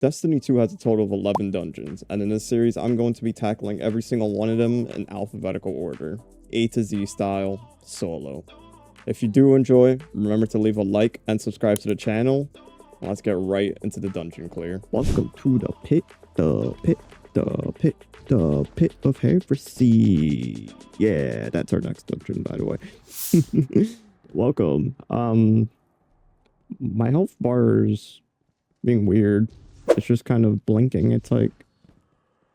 Destiny 2 has a total of 11 dungeons, and in this series, I'm going to be tackling every single one of them in alphabetical order, A to Z style, solo. If you do enjoy, remember to leave a like and subscribe to the channel. Let's get right into the dungeon clear. Welcome to the pit of Heresy. Yeah, that's our next dungeon, by the way. Welcome. My health bar is being weird. It's just kind of blinking. It's like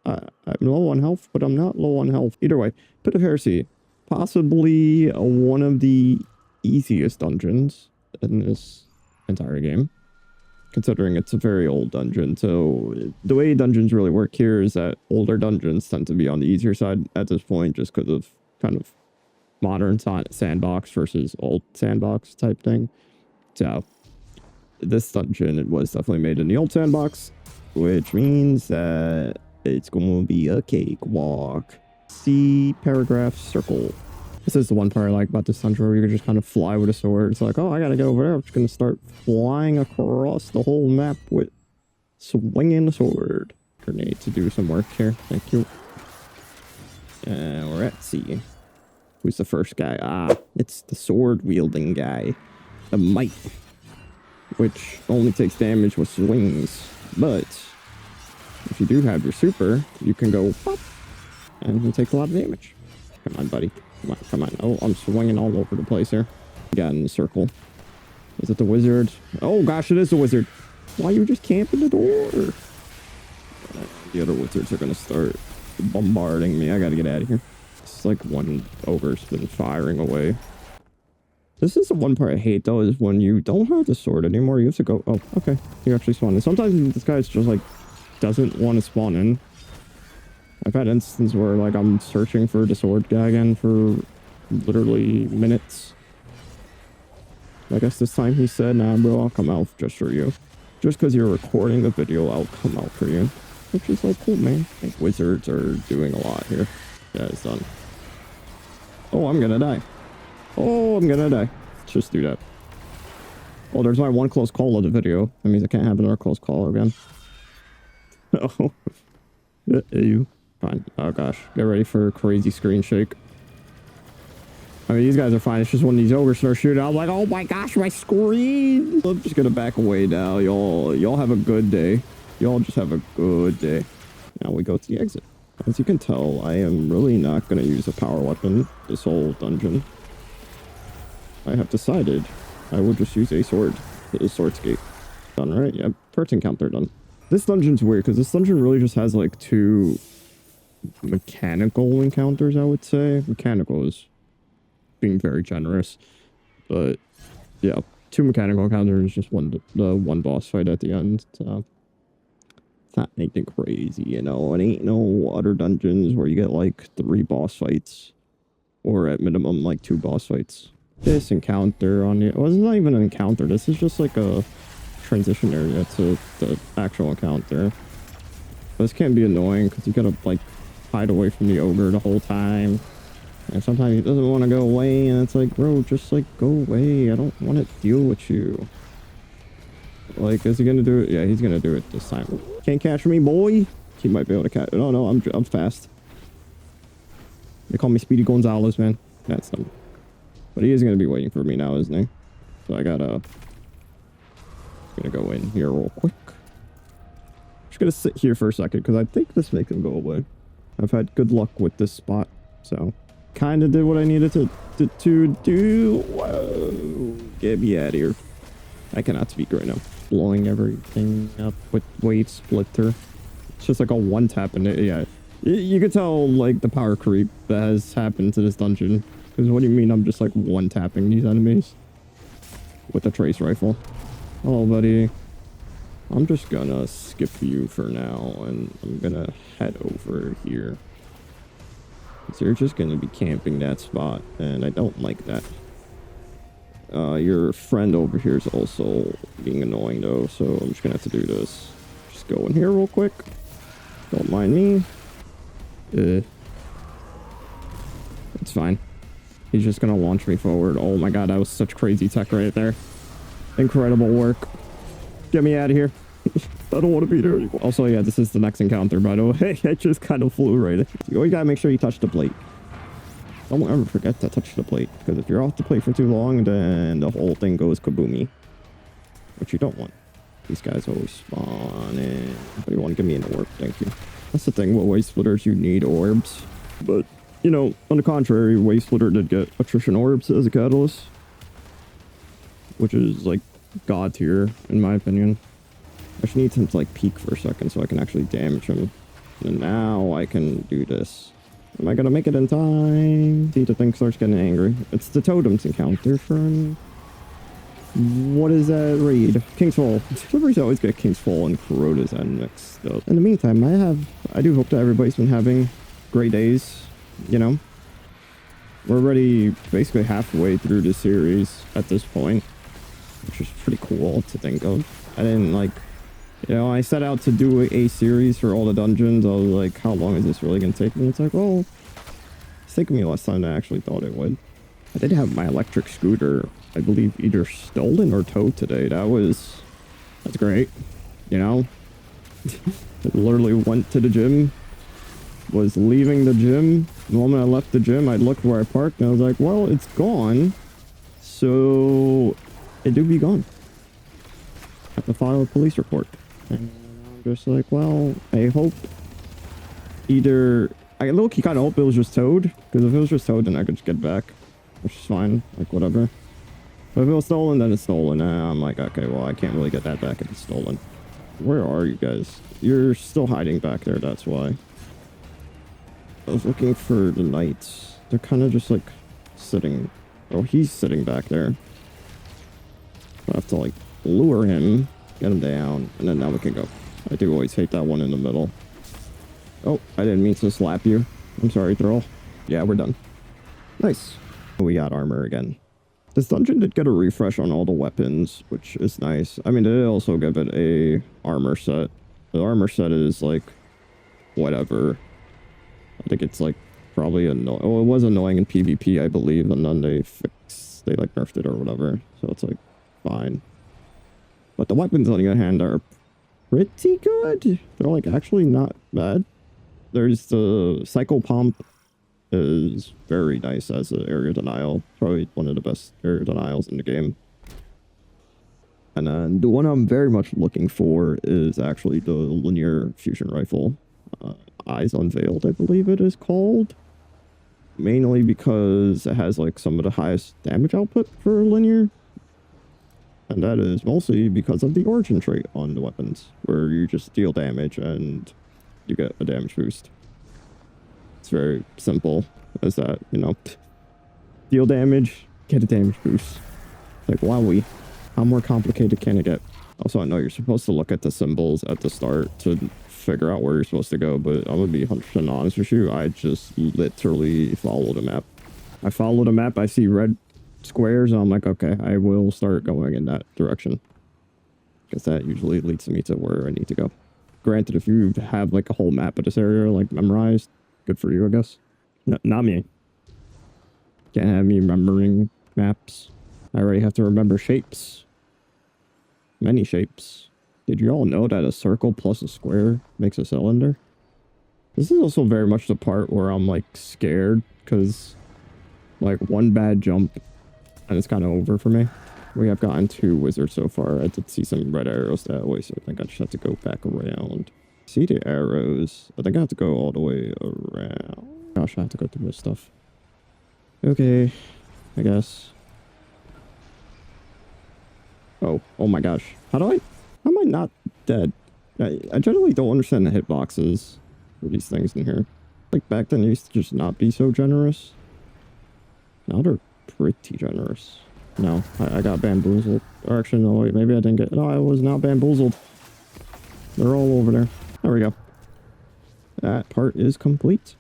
I'm low on health, but I'm not low on health. Either way, Pit of Heresy, possibly one of the easiest dungeons in this entire game, considering it's a very old dungeon. So the way dungeons really work here is that older dungeons tend to be on the easier side at this point, just because of kind of modern sandbox versus old sandbox type thing. So this dungeon, it was definitely made in the old sandbox, which means that it's going to be a cakewalk. See paragraph circle. This is the one part I like about this dungeon, where you can just kind of fly with a sword. It's like, oh, I gotta go over there. I'm just gonna start flying across the whole map with swinging a sword. Grenade to do some work here. Thank you. And we're at C. Who's the first guy? Ah, it's the sword wielding guy. The Might, which only takes damage with swings, but if you do have your super, you can go pop, and he takes a lot of damage. Come on, buddy. Come on, come on. Oh, I'm swinging all over the place here. Got in the circle. Is it the wizard? Oh gosh, it is the wizard. Why you just camping the door? The other wizards are gonna start bombarding me. I gotta get out of here. It's like one ogre's been firing away. This is the one part I hate, though, is when you don't have the sword anymore. You have to go... Oh, okay. You actually spawn in. Sometimes this guy's just, like, doesn't want to spawn in. I've had instances where, like, I'm searching for the sword guy again for literally minutes. I guess this time he said, nah, bro, I'll come out just for you. Just because you're recording the video, I'll come out for you. Which is, like, cool, man. I think wizards are doing a lot here. Yeah, it's done. Oh, I'm gonna die. Oh, I'm gonna die. Let's just do that. Oh, there's my one close call of the video. That means I can't have another close call again. Oh. You. Fine. Oh, gosh. Get ready for a crazy screen shake. I mean, these guys are fine. It's just when these ogres start shooting, I'm like, oh my gosh, my screen. I'm just gonna back away now. Y'all have a good day. Y'all just have a good day. Now we go to the exit. As you can tell, I am really not gonna use a power weapon this whole dungeon. I have decided I will just use a sword for the swordscape. Done, right? Yep. First encounter done. This dungeon's weird because this dungeon really just has like two mechanical encounters, I would say. Mechanical is being very generous. But yeah, two mechanical encounters, just one boss fight at the end. So it's not anything crazy, you know. It ain't no other dungeons where you get like 3 boss fights. Or at minimum like 2 boss fights. This encounter on the... Well, it's not even an encounter. This is just like a transition area to the actual encounter. This can be annoying because you gotta like hide away from the ogre the whole time. And sometimes he doesn't want to go away, and it's like, bro, just like go away. I don't want to deal with you. Like, is he gonna do it? Yeah, he's gonna do it this time. Can't catch me, boy. He might be able to catch... No, no, I'm fast. They call me Speedy Gonzalez, man. That's them. But he is going to be waiting for me now, isn't he? So I gotta... gonna go in here real quick. Just gonna sit here for a second, because I think this makes him go away. I've had good luck with this spot, so... kind of did what I needed to do. Whoa. Get me out of here. I cannot speak right now. Blowing everything up with wave splitter. It's just like a one tap in it. Yeah. You could tell, like, the power creep that has happened to this dungeon. Because what do you mean I'm just, like, one-tapping these enemies? With the trace rifle. Oh, buddy. I'm just gonna skip you for now, and I'm gonna head over here. So you're just gonna be camping that spot, and I don't like that. Your friend over here is also being annoying, though, so I'm just gonna have to do this. Just go in here real quick. Don't mind me. It's fine. He's just gonna launch me forward. Oh my god, that was such crazy tech right there. Incredible work. Get me out of here. I don't want to be there anymore. Also, yeah, this is the next encounter, by the way. I just kind of flew right in. You always gotta make sure you touch the plate. Don't ever forget to touch the plate, because if you're off the plate for too long, then the whole thing goes kaboomy. Which you don't want. These guys always spawn in. But you want to give me an orb, thank you. That's the thing with Waste Splitters, you need orbs. But, you know, on the contrary, Waste Splitter did get attrition orbs as a catalyst. Which is, like, god tier, in my opinion. I just need him to, like, peak for a second so I can actually damage him. And now I can do this. Am I gonna make it in time? See, the thing starts getting angry. It's the totems encounter from... What is that raid? King's Fall. For some reason I always get King's Fall and Kuroda's end mixed up. In the meantime, I do hope that everybody's been having great days, you know? We're already basically halfway through the series at this point, which is pretty cool to think of. I didn't, like... You know, I set out to do a series for all the dungeons. I was like, how long is this really going to take? And it's like, well, it's taking me less time than I actually thought it would. I did have my electric scooter, I believe, either stolen or towed today. That's great. You know? I literally went to the gym, was leaving the gym. The moment I left the gym, I looked where I parked, and I was like, well, it's gone. So, it do be gone. I have to file a police report. And I'm just like, well, I hope either... I low-key kind of hope it was just towed. Because if it was just towed, then I could just get back. Which is fine. Like, whatever. But if it was stolen, then it's stolen. And I'm like, okay, well, I can't really get that back if it's stolen. Where are you guys? You're still hiding back there, that's why. I was looking for the knights. They're kind of just, like, sitting... Oh, he's sitting back there. I have to, like, lure him. Get him down, and then now we can go. I do always hate that one in the middle. Oh, I didn't mean to slap you. I'm sorry, Thrall. Yeah, we're done. Nice. We got armor again. This dungeon did get a refresh on all the weapons, which is nice. I mean, they did also give it a armor set. The armor set is, like, whatever. I think it's, like, probably annoying. Oh, it was annoying in PvP, I believe, and then they like, nerfed it or whatever. So it's, like, fine. But the weapons, on the other hand, are pretty good. They're, like, actually not bad. There's the Psycho Pomp is very nice as an area denial. Probably one of the best area denials in the game. And then the one I'm very much looking for is actually the linear fusion rifle. Eyes Unveiled, I believe it is called. Mainly because it has, like, some of the highest damage output for linear. And that is mostly because of the origin trait on the weapons, where you just deal damage and you get a damage boost. It's very simple as that, you know. Deal damage, get a damage boost. Like, wowee. How more complicated can it get? Also, I know you're supposed to look at the symbols at the start to figure out where you're supposed to go, but I'm gonna be 100% honest with you. I just literally follow the map. I follow the map, I see red squares, and I'm like, okay, I will start going in that direction, because that usually leads me to where I need to go. Granted, if you have, like, a whole map of this area, like, memorized, good for you, I guess. Not me. Can't have me remembering maps. I already have to remember shapes. Many shapes. Did you all know that a circle plus a square makes a cylinder? This is also very much the part where I'm, like, scared, because, like, one bad jump and it's kind of over for me. We have gotten 2 wizards so far. I did see some red arrows that way, so I think I just have to go back around. See the arrows? I think I have to go all the way around. Gosh, I have to go through this stuff. Okay, I guess. Oh my gosh. How am I not dead? I generally don't understand the hitboxes for these things in here. Like, back then, they used to just not be so generous. Now they're pretty generous. No, I got bamboozled. Or actually, no, wait, maybe I didn't get... No, I was not bamboozled. They're all over there. There we go. That part is complete.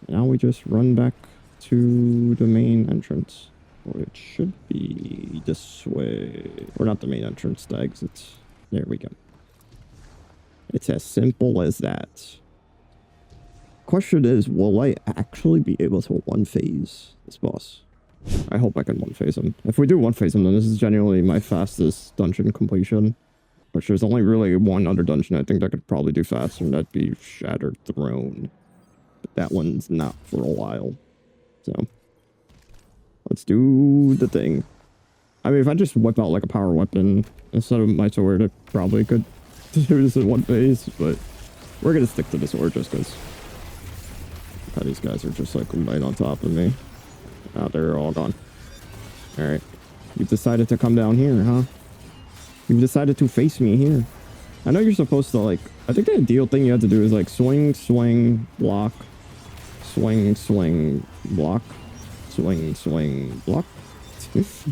Now we just run back to the main entrance. Which should be this way. Or not the main entrance, the exits. There we go. It's as simple as that. Question is, will I actually be able to one-phase this boss? I hope I can one-phase him. If we do one-phase him, then this is genuinely my fastest dungeon completion. Which there's only really one other dungeon I think that could probably do faster, and that'd be Shattered Throne. But that one's not for a while. So, let's do the thing. I mean, if I just whip out like a power weapon instead of my sword, I probably could do this in one phase, but we're gonna stick to the sword just because these guys are just like right on top of me. Oh, they're all gone. Alright. You've decided to come down here, huh? You've decided to face me here. I know you're supposed to like, I think the ideal thing you have to do is like swing, swing, block, swing, swing, block, swing, swing, block.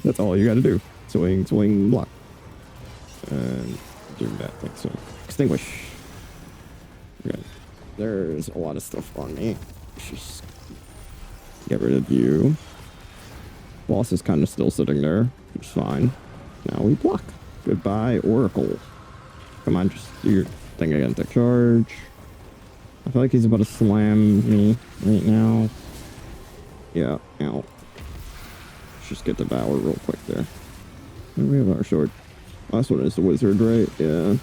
That's all you gotta do. Swing, swing, block. And do that thing. So, extinguish. Okay. There's a lot of stuff on me. Just get rid of you. Boss is kind of still sitting there, which is fine. Now we block. Goodbye, Oracle. Come on, just do your thing again. Take charge. I feel like he's about to slam me right now. Yeah, ow. Let's just get the Devour real quick there. And we have our sword. Last one is the wizard, right? Yeah.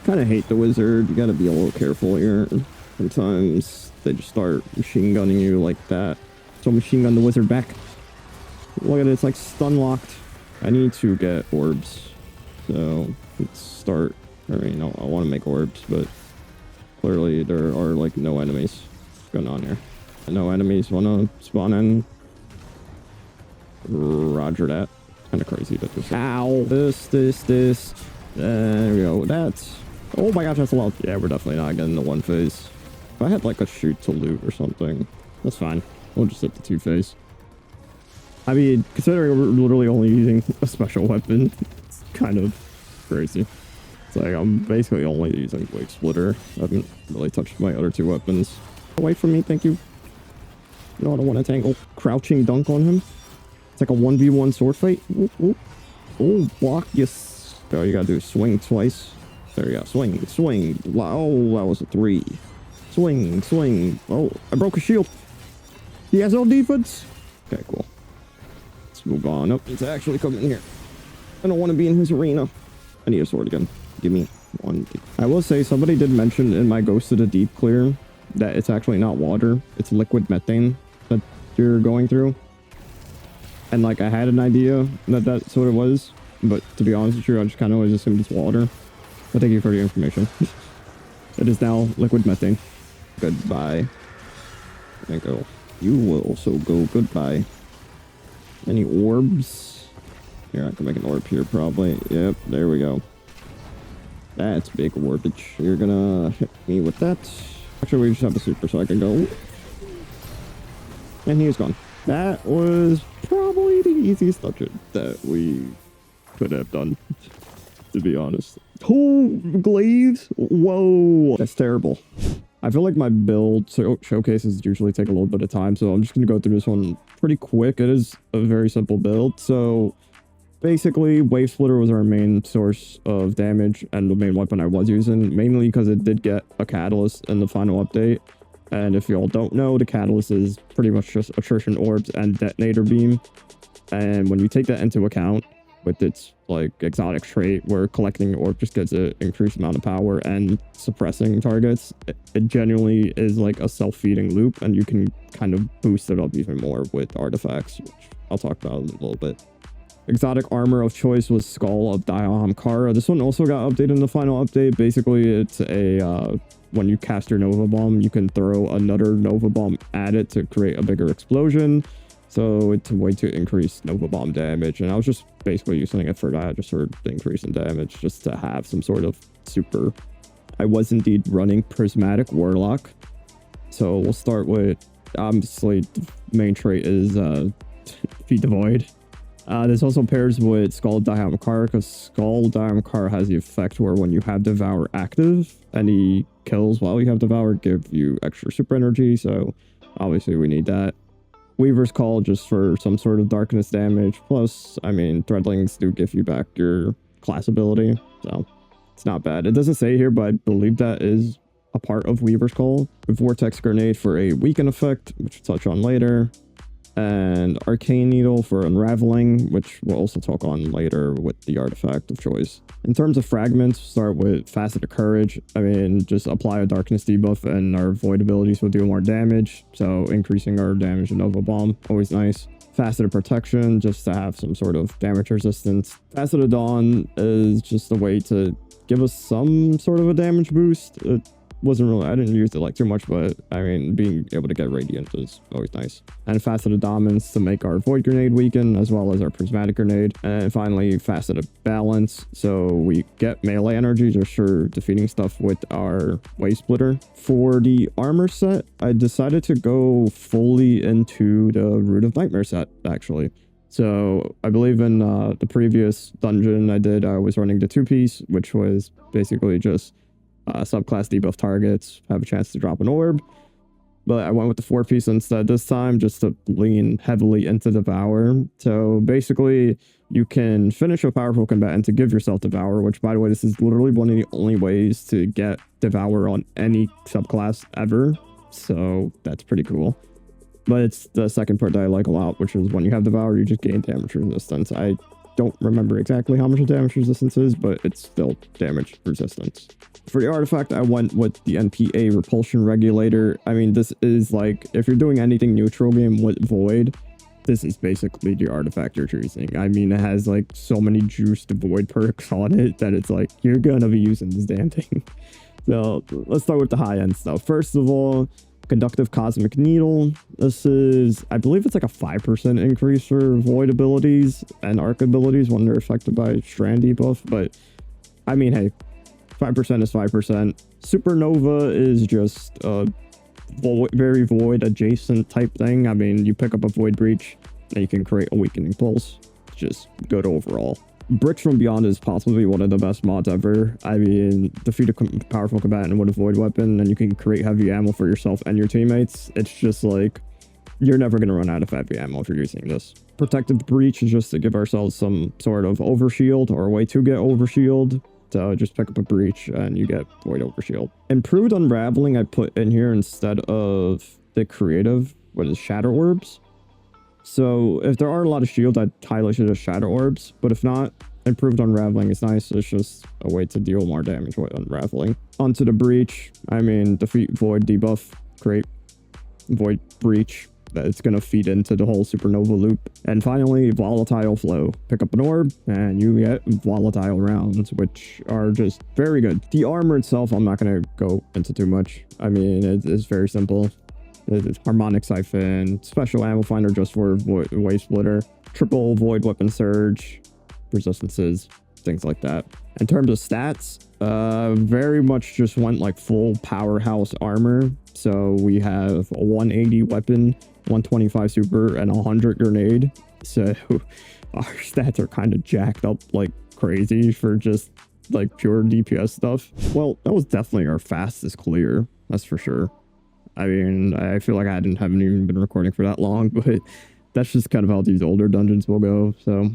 Kind of hate the wizard. You gotta be a little careful here. Sometimes they just start machine gunning you like that. So machine gun the wizard back. Look at it, it's like stun locked. I need to get orbs. So let's start. I mean, no, I want to make orbs, but clearly there are like no enemies. What's going on here? No enemies want to spawn in. Roger that. Kind of crazy that this. Ow! This. There we go. That's. Oh my gosh, that's a lot. Yeah, we're definitely not getting the one phase. If I had like a shoot to loot or something, that's fine. We'll just hit the 2 phase. I mean, considering we're literally only using a special weapon, it's kind of crazy. It's like I'm basically only using Wave Splitter. I haven't really touched my other 2 weapons. Away from me, thank you. No, I don't want to tangle. Crouching dunk on him. It's like a 1v1 sword fight. Ooh, ooh. Oh, block, yes. Oh, you gotta do swing twice. There you go. Swing, swing. Oh, that was a 3. Swing, swing. Oh, I broke a shield. He has no defense. Okay, cool. Let's move on. Oh, he's actually coming here. I don't want to be in his arena. I need a sword again. Give me one. I will say somebody did mention in my Ghost of the Deep clear that it's actually not water. It's liquid methane that you're going through. And like I had an idea that that's what it was. But to be honest with you, I just kind of always assumed it's water. But thank you for the information. It is now liquid methane. Goodbye. And go. You will also go goodbye. Any orbs? Here, I can make an orb here probably. Yep, there we go. That's big orbage. You're gonna hit me with that. Actually, we just have a super so I can go. And he's gone. That was probably the easiest dungeon that we could have done, to be honest. Oh, glaives? Whoa, that's terrible. I feel like my build showcases usually take a little bit of time, so I'm just going to go through this one pretty quick. It is a very simple build. So basically, Wave Splitter was our main source of damage and the main weapon I was using, mainly because it did get a catalyst in the final update. And if you all don't know, the catalyst is pretty much just attrition orbs and detonator beam. And when you take that into account with its like exotic trait where collecting orb just gets an increased amount of power and suppressing targets, it genuinely is like a self-feeding loop, and you can kind of boost it up even more with artifacts, which I'll talk about in a little bit. Exotic armor of choice was Skull of Dahamkara. This one also got updated in the final update. Basically, it's a when you cast your Nova Bomb, you can throw another Nova Bomb at it to create a bigger explosion. So it's a way to increase Nova Bomb damage. And I was just basically using it for that, just for the increase in damage, just to have some sort of super. I was indeed running Prismatic Warlock. So we'll start with, obviously, the main trait is Feed the Void. This also pairs with Skull of Dahamkara, because Skull of Dahamkara has the effect where when you have Devour active, any kills while you have Devour give you extra super energy, so obviously we need that. Weaver's Call just for some sort of darkness damage, plus, I mean, Threadlings do give you back your class ability, so it's not bad. It doesn't say here, but I believe that is a part of Weaver's Call. Vortex Grenade for a weaken effect, which we'll touch on later. and Arcane Needle for Unraveling, which we'll also talk on later with the artifact of choice. In terms of fragments, start with Facet of Courage. I mean, just apply a Darkness debuff and our Void abilities will do more damage, so increasing our damage to Nova Bomb, always nice. Facet of Protection, just to have some sort of damage resistance. Facet of Dawn is just a way to give us some sort of a damage boost. It wasn't really, I didn't use it like too much, but I mean, being able to get Radiant is always nice. And Facet of Dominance to make our Void Grenade weaken, as well as our Prismatic Grenade. And finally, Facet of Balance, so we get melee energy just for defeating stuff with our Wave Splitter. For the armor set, I decided to go fully into the Root of Nightmare set, actually. So I believe in the previous dungeon I was running the 2-piece, which was basically just subclass debuff targets have a chance to drop an orb, but I went with the 4-piece instead this time, just to lean heavily into Devour. So basically you can finish a powerful combatant to give yourself Devour, which, by the way, this is literally one of the only ways to get Devour on any subclass ever, so that's pretty cool. But it's the second part that I like a lot, which is when you have Devour, you just gain damage resistance. I don't remember exactly how much the damage resistance is, but it's still damage resistance. For the artifact, I went with the NPA Repulsion Regulator. I mean, this is like, if you're doing anything neutral game with Void, this is basically the artifact you're choosing. I mean, it has like so many juiced Void perks on it that it's like, you're gonna be using this damn thing. So let's start with the high-end stuff. First of all, Conductive Cosmic Needle. This is, I believe it's like a 5% increase for Void abilities and Arc abilities when they're affected by Strand debuff, but I mean, hey, 5% is 5%. Supernova is just a very Void adjacent type thing. I mean, you pick up a Void Breach and you can create a Weakening Pulse. It's just good overall. Bricks from Beyond is possibly one of the best mods ever. I mean, defeat a powerful combatant with a Void weapon, and you can create heavy ammo for yourself and your teammates. It's just like, you're never going to run out of heavy ammo if you're using this. Protective Breach is just to give ourselves some sort of overshield, or a way to get overshield. So just pick up a Breach and you get Void Overshield. Improved Unraveling I put in here instead of the creative, what is Shadow Orbs. So if there are a lot of shields, I'd highlight it as Shadow Orbs, but if not, Improved Unraveling is nice. It's just a way to deal more damage with Unraveling. Onto the Breach. I mean, defeat Void debuff, create Void Breach. It's going to feed into the whole Supernova loop. And finally, Volatile Flow. Pick up an orb and you get volatile rounds, which are just very good. The armor itself, I'm not going to go into too much. I mean, it's very simple. It's Harmonic Siphon, Special Ammo Finder just for Wave Splitter, Triple Void Weapon Surge, resistances, things like that. In terms of stats, very much just went like full powerhouse armor. So we have a 180 weapon, 125 super, and 100 grenade. So our stats are kind of jacked up like crazy for just like pure DPS stuff. Well, that was definitely our fastest clear, that's for sure. I mean, I feel like I haven't even been recording for that long, but that's just kind of how these older dungeons will go. So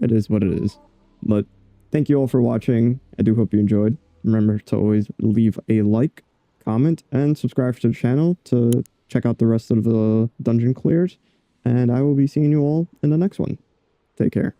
it is what it is. But thank you all for watching. I do hope you enjoyed. Remember to always leave a like, comment, and subscribe to the channel to check out the rest of the dungeon clears. And I will be seeing you all in the next one. Take care.